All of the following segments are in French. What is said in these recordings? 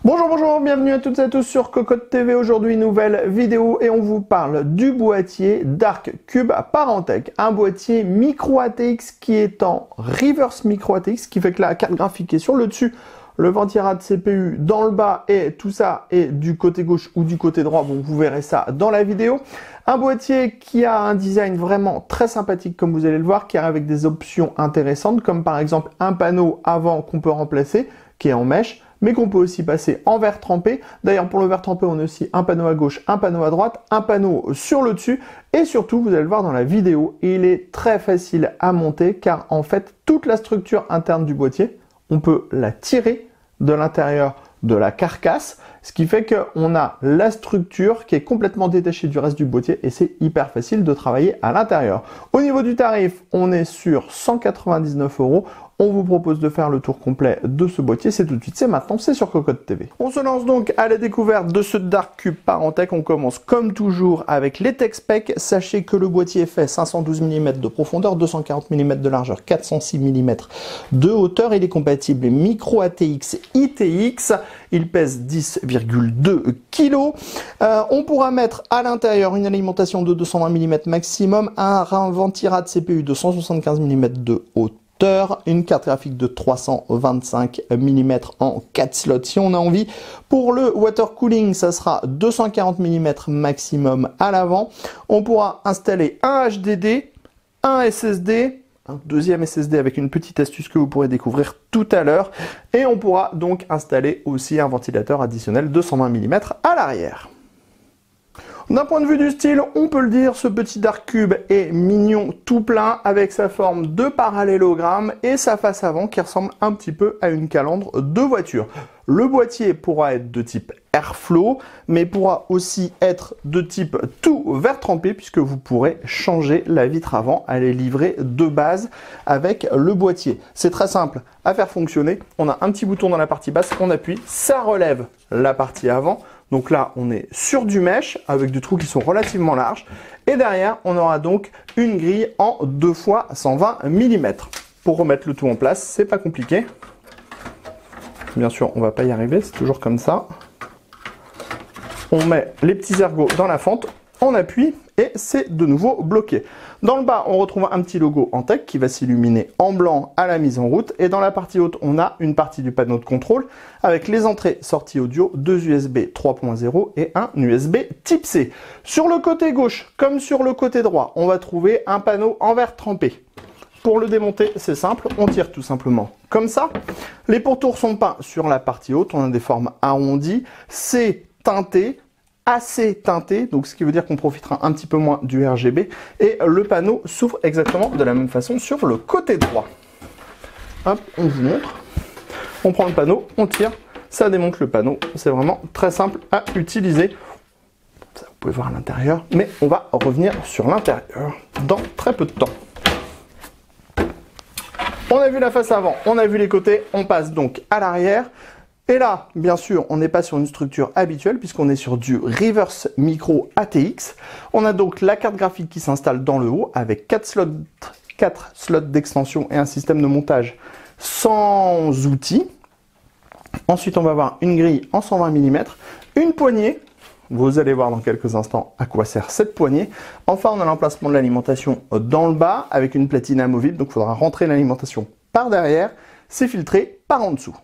Bonjour, bonjour, bienvenue à toutes et à tous sur Cocotte TV. Aujourd'hui, nouvelle vidéo et on vous parle du boîtier Dark Cube Parentec. Un boîtier micro ATX qui est en reverse micro ATX, qui fait que la carte graphique est sur le dessus, le ventirad CPU dans le bas et tout ça est du côté gauche ou du côté droit. Bon, vous verrez ça dans la vidéo. Un boîtier qui a un design vraiment très sympathique comme vous allez le voir, qui arrive avec des options intéressantes comme par exemple un panneau avant qu'on peut remplacer, qui est en mèche, mais qu'on peut aussi passer en verre trempé. D'ailleurs, pour le verre trempé, on a aussi un panneau à gauche, un panneau à droite, un panneau sur le dessus, et surtout, vous allez le voir dans la vidéo, il est très facile à monter, car en fait, toute la structure interne du boîtier, on peut la tirer de l'intérieur de la carcasse, ce qui fait qu'on a la structure qui est complètement détachée du reste du boîtier et c'est hyper facile de travailler à l'intérieur. Au niveau du tarif, on est sur 199 €. On vous propose de faire le tour complet de ce boîtier. C'est tout de suite, c'est maintenant, c'est sur Cocotte TV. On se lance donc à la découverte de ce Dark Cube Parentec. On commence comme toujours avec les tech specs. Sachez que le boîtier fait 512 mm de profondeur, 240 mm de largeur, 406 mm de hauteur. Il est compatible micro ATX ITX. Il pèse 10,2 kg. On pourra mettre à l'intérieur une alimentation de 220 mm maximum, un ventirad CPU de 175 mm de hauteur, une carte graphique de 325 mm en 4 slots si on a envie. Pour le water cooling, ça sera 240 mm maximum à l'avant. On pourra installer un HDD, un SSD, un deuxième SSD avec une petite astuce que vous pourrez découvrir tout à l'heure. Et on pourra donc installer aussi un ventilateur additionnel de 120 mm à l'arrière. D'un point de vue du style, on peut le dire, ce petit Dark Cube est mignon tout plein avec sa forme de parallélogramme et sa face avant qui ressemble un petit peu à une calandre de voiture. Le boîtier pourra être de type Airflow, mais pourra aussi être de type tout verre trempé puisque vous pourrez changer la vitre avant. Elle est livrée de base avec le boîtier. C'est très simple à faire fonctionner. On a un petit bouton dans la partie basse, on appuie, ça relève la partie avant. Donc là, on est sur du mesh avec des trous qui sont relativement larges. Et derrière, on aura donc une grille en 2 fois 120 mm. Pour remettre le tout en place, c'est pas compliqué. Bien sûr, on va pas y arriver, c'est toujours comme ça. On met les petits ergots dans la fente, on appuie et c'est de nouveau bloqué. Dans le bas, on retrouve un petit logo Antec qui va s'illuminer en blanc à la mise en route. Et dans la partie haute, on a une partie du panneau de contrôle avec les entrées sorties audio, 2 USB 3.0 et un USB Type C. Sur le côté gauche, comme sur le côté droit, on va trouver un panneau en verre trempé. Pour le démonter, c'est simple, on tire tout simplement comme ça. Les pourtours sont peints sur la partie haute, on a des formes arrondies, c'est teinté, assez teinté, donc ce qui veut dire qu'on profitera un petit peu moins du RGB, et le panneau s'ouvre exactement de la même façon sur le côté droit. Hop, on vous montre. On prend le panneau, on tire, ça démonte le panneau, c'est vraiment très simple à utiliser. Ça, vous pouvez voir à l'intérieur, mais on va revenir sur l'intérieur dans très peu de temps. On a vu la face avant, on a vu les côtés, on passe donc à l'arrière. Et là, bien sûr, on n'est pas sur une structure habituelle puisqu'on est sur du reverse micro ATX. On a donc la carte graphique qui s'installe dans le haut avec 4 slots d'extension et un système de montage sans outils. Ensuite, on va avoir une grille en 120 mm, une poignée. Vous allez voir dans quelques instants à quoi sert cette poignée. Enfin, on a l'emplacement de l'alimentation dans le bas avec une platine amovible. Donc, il faudra rentrer l'alimentation par derrière. C'est filtré par en dessous.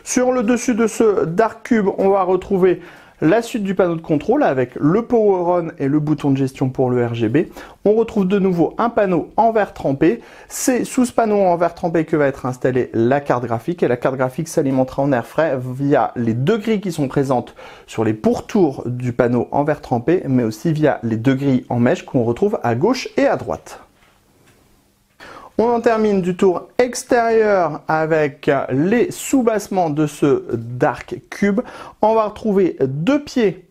Sur le dessus de ce Dark Cube, on va retrouver la suite du panneau de contrôle avec le Power On et le bouton de gestion pour le RGB. On retrouve de nouveau un panneau en verre trempé. C'est sous ce panneau en verre trempé que va être installée la carte graphique. Et la carte graphique s'alimentera en air frais via les 2 grilles qui sont présentes sur les pourtours du panneau en verre trempé, mais aussi via les 2 grilles en mèche qu'on retrouve à gauche et à droite. On en termine du tour extérieur avec les soubassements de ce Dark Cube. On va retrouver 2 pieds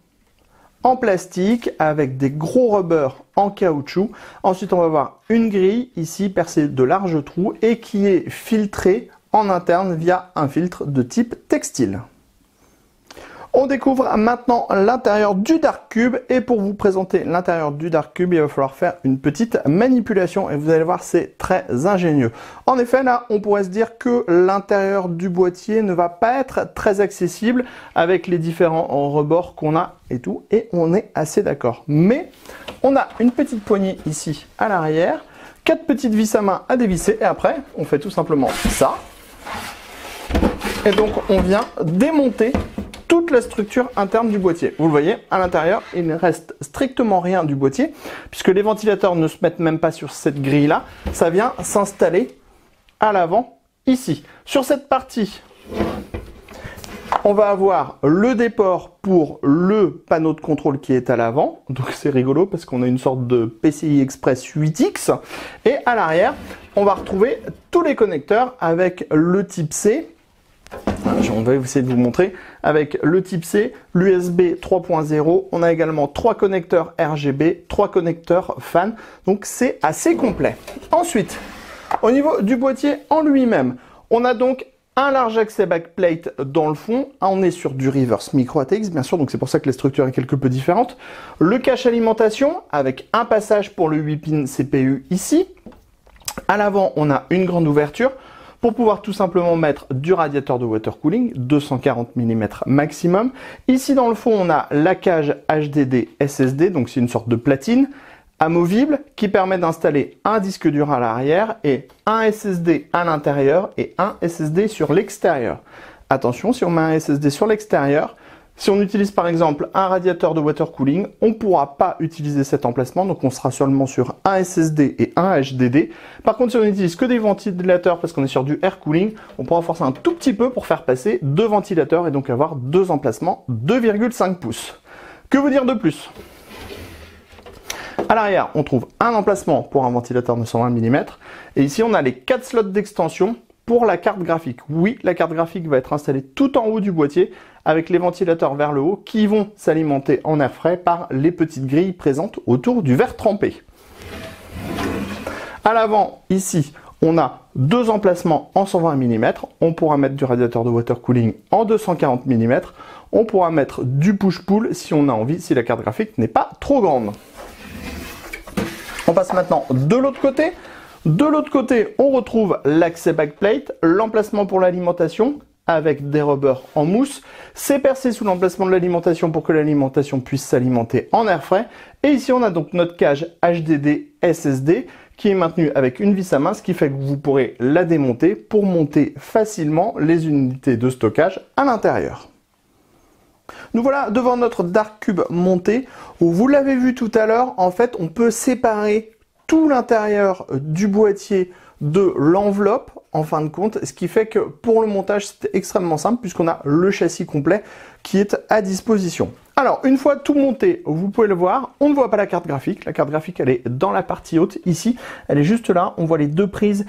en plastique avec des gros rubbers en caoutchouc. Ensuite, on va avoir une grille ici percée de larges trous et qui est filtrée en interne via un filtre de type textile. On découvre maintenant l'intérieur du Dark Cube et pour vous présenter l'intérieur du Dark Cube, il va falloir faire une petite manipulation et vous allez voir, c'est très ingénieux. En effet, là, on pourrait se dire que l'intérieur du boîtier ne va pas être très accessible avec les différents rebords qu'on a et tout, et on est assez d'accord. Mais on a une petite poignée ici à l'arrière, 4 petites vis à main à dévisser et après, on fait tout simplement ça. Et donc, on vient démonter toute la structure interne du boîtier. Vous le voyez, à l'intérieur, il ne reste strictement rien du boîtier, puisque les ventilateurs ne se mettent même pas sur cette grille-là. Ça vient s'installer à l'avant, ici. Sur cette partie, on va avoir le déport pour le panneau de contrôle qui est à l'avant. Donc c'est rigolo, parce qu'on a une sorte de PCI Express 8X. Et à l'arrière, on va retrouver tous les connecteurs avec le type C. On va essayer de vous montrer avec le type C, l'USB 3.0, on a également 3 connecteurs RGB, 3 connecteurs fan, donc c'est assez complet. Ensuite, au niveau du boîtier en lui-même, on a donc un large accès backplate dans le fond, on est sur du reverse micro ATX bien sûr, donc c'est pour ça que la structure est quelque peu différente. Le cache alimentation avec un passage pour le 8 pin CPU ici. À l'avant, on a une grande ouverture pour pouvoir tout simplement mettre du radiateur de water cooling, 240 mm maximum. Ici dans le fond, on a la cage HDD SSD, donc c'est une sorte de platine amovible qui permet d'installer un disque dur à l'arrière et un SSD à l'intérieur et un SSD sur l'extérieur. Attention, si on met un SSD sur l'extérieur, si on utilise par exemple un radiateur de water cooling, on ne pourra pas utiliser cet emplacement, donc on sera seulement sur un SSD et un HDD. Par contre, si on n'utilise que des ventilateurs parce qu'on est sur du air cooling, on pourra forcer un tout petit peu pour faire passer 2 ventilateurs et donc avoir 2 emplacements 2,5 pouces. Que vous dire de plus? À l'arrière, on trouve un emplacement pour un ventilateur de 120 mm et ici on a les 4 slots d'extension pour la carte graphique. Oui, la carte graphique va être installée tout en haut du boîtier avec les ventilateurs vers le haut qui vont s'alimenter en air frais par les petites grilles présentes autour du verre trempé. À l'avant, ici, on a 2 emplacements en 120 mm. On pourra mettre du radiateur de water cooling en 240 mm. On pourra mettre du push-pull si on a envie, si la carte graphique n'est pas trop grande. On passe maintenant de l'autre côté. De l'autre côté, on retrouve l'accès backplate, l'emplacement pour l'alimentation avec des rubbers en mousse. C'est percé sous l'emplacement de l'alimentation pour que l'alimentation puisse s'alimenter en air frais. Et ici, on a donc notre cage HDD SSD qui est maintenue avec une vis à main, ce qui fait que vous pourrez la démonter pour monter facilement les unités de stockage à l'intérieur. Nous voilà devant notre Dark Cube monté. Vous l'avez vu tout à l'heure, en fait, on peut séparer tout l'intérieur du boîtier de l'enveloppe en fin de compte, ce qui fait que pour le montage c'est extrêmement simple puisqu'on a le châssis complet qui est à disposition. Alors une fois tout monté, vous pouvez le voir, on ne voit pas la carte graphique elle est dans la partie haute ici, elle est juste là, on voit les 2 prises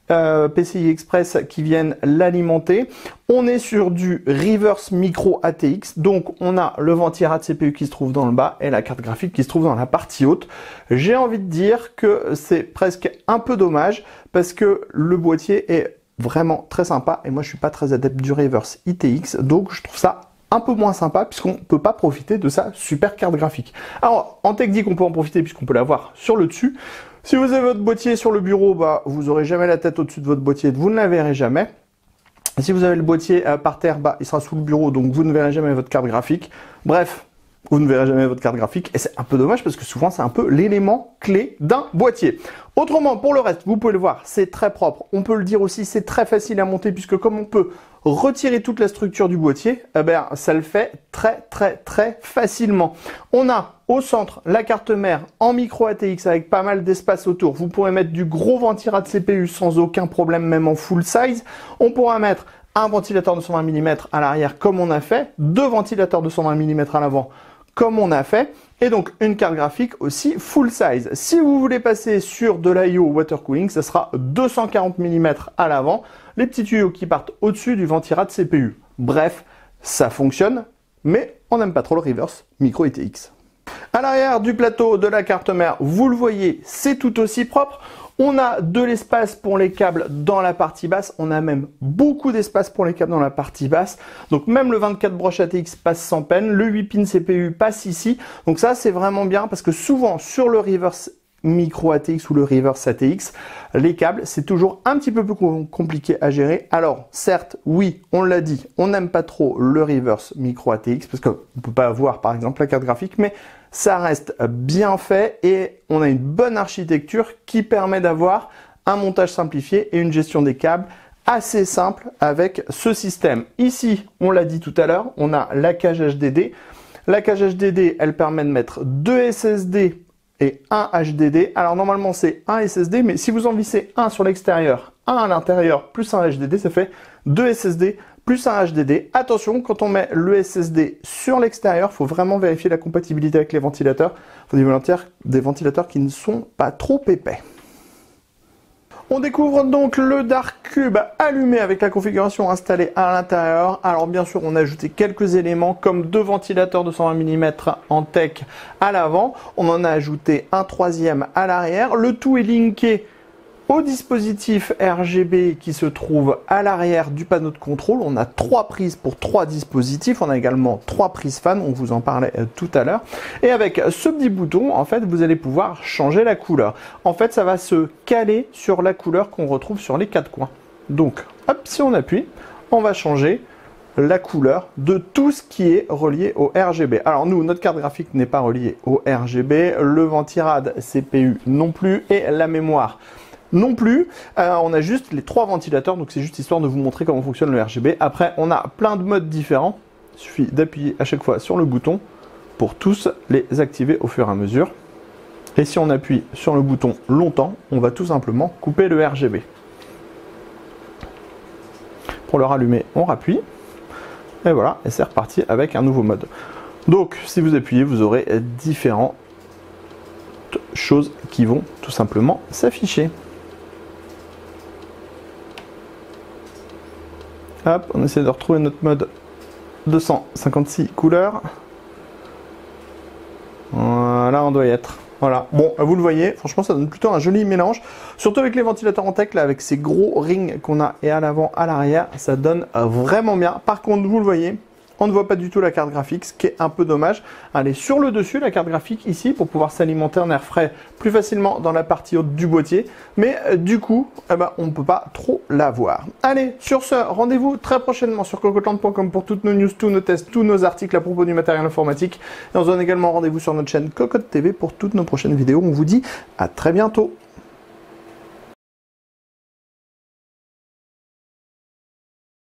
PCI Express qui viennent l'alimenter. On est sur du reverse micro ATX, donc on a le ventirail de CPU qui se trouve dans le bas et la carte graphique qui se trouve dans la partie haute. J'ai envie de dire que c'est presque un peu dommage parce que le boîtier est vraiment très sympa et moi je suis pas très adepte du reverse ITX, donc je trouve ça un peu moins sympa puisqu'on ne peut pas profiter de sa super carte graphique. Alors en technique on peut en profiter puisqu'on peut l'avoir sur le dessus. Si vous avez votre boîtier sur le bureau, bah, vous n'aurez jamais la tête au-dessus de votre boîtier, vous ne la verrez jamais. Si vous avez le boîtier par terre, bah, il sera sous le bureau, donc vous ne verrez jamais votre carte graphique. Bref, vous ne verrez jamais votre carte graphique et c'est un peu dommage parce que souvent c'est un peu l'élément clé d'un boîtier. Autrement, pour le reste, vous pouvez le voir, c'est très propre. On peut le dire aussi, c'est très facile à monter puisque comme on peut retirer toute la structure du boîtier, eh ben, ça le fait très facilement. On a au centre la carte mère en micro ATX avec pas mal d'espace autour. Vous pourrez mettre du gros ventirail de CPU sans aucun problème, même en full size. On pourra mettre un ventilateur de 120 mm à l'arrière comme on a fait, 2 ventilateurs de 120 mm à l'avant comme on a fait, et donc une carte graphique aussi full size. Si vous voulez passer sur de l'IO water cooling, ça sera 240 mm à l'avant, les petits tuyaux qui partent au-dessus du ventirail de CPU. Bref, ça fonctionne, mais on n'aime pas trop le reverse micro ATX. À l'arrière du plateau de la carte mère, vous le voyez, c'est tout aussi propre. On a de l'espace pour les câbles dans la partie basse. On a même beaucoup d'espace pour les câbles dans la partie basse. Donc même le 24 broche ATX passe sans peine. Le 8 pin CPU passe ici. Donc ça, c'est vraiment bien parce que souvent sur le reverse micro ATX ou le reverse ATX, les câbles, c'est toujours un petit peu plus compliqué à gérer. Alors, certes, oui, on l'a dit, on n'aime pas trop le reverse micro ATX parce qu'on ne peut pas avoir, par exemple, la carte graphique, mais ça reste bien fait et on a une bonne architecture qui permet d'avoir un montage simplifié et une gestion des câbles assez simple avec ce système. Ici, on l'a dit tout à l'heure, on a la cage HDD. La cage HDD, elle permet de mettre 2 SSD et un HDD. Alors normalement c'est un SSD, mais si vous en vissez un sur l'extérieur, un à l'intérieur, plus un HDD, ça fait 2 SSD plus un HDD. Attention, quand on met le SSD sur l'extérieur, il faut vraiment vérifier la compatibilité avec les ventilateurs. Il faut des ventilateurs qui ne sont pas trop épais. On découvre donc le Dark Cube allumé avec la configuration installée à l'intérieur. Alors bien sûr, on a ajouté quelques éléments comme 2 ventilateurs de 120 mm en tech à l'avant. On en a ajouté un troisième à l'arrière. Le tout est linké au dispositif RGB qui se trouve à l'arrière du panneau de contrôle. On a 3 prises pour 3 dispositifs. On a également 3 prises fan, on vous en parlait tout à l'heure. Et avec ce petit bouton, en fait, vous allez pouvoir changer la couleur. En fait, ça va se caler sur la couleur qu'on retrouve sur les 4 coins. Donc, hop, si on appuie, on va changer la couleur de tout ce qui est relié au RGB. Alors nous, notre carte graphique n'est pas reliée au RGB, le ventirad CPU non plus et la mémoire non plus. On a juste les 3 ventilateurs, donc c'est juste histoire de vous montrer comment fonctionne le RGB. Après, on a plein de modes différents. Il suffit d'appuyer à chaque fois sur le bouton pour tous les activer au fur et à mesure. Et si on appuie sur le bouton longtemps, on va tout simplement couper le RGB. Pour le rallumer, on rappuie. Et voilà, et c'est reparti avec un nouveau mode. Donc, si vous appuyez, vous aurez différentes choses qui vont tout simplement s'afficher. Hop, on essaie de retrouver notre mode 256 couleurs. Voilà, on doit y être. Voilà, bon, vous le voyez, franchement, ça donne plutôt un joli mélange. Surtout avec les ventilateurs en tech, là, avec ces gros rings qu'on a et à l'avant, à l'arrière, ça donne vraiment bien. Par contre, vous le voyez, on ne voit pas du tout la carte graphique, ce qui est un peu dommage. Elle est sur le dessus, la carte graphique, ici, pour pouvoir s'alimenter en air frais plus facilement dans la partie haute du boîtier. Mais du coup, on ne peut pas trop la voir. Allez, sur ce, rendez-vous très prochainement sur cocoteland.com pour toutes nos news, tous nos tests, tous nos articles à propos du matériel informatique. Et on se donne également rendez-vous sur notre chaîne Cocotte TV pour toutes nos prochaines vidéos. On vous dit à très bientôt.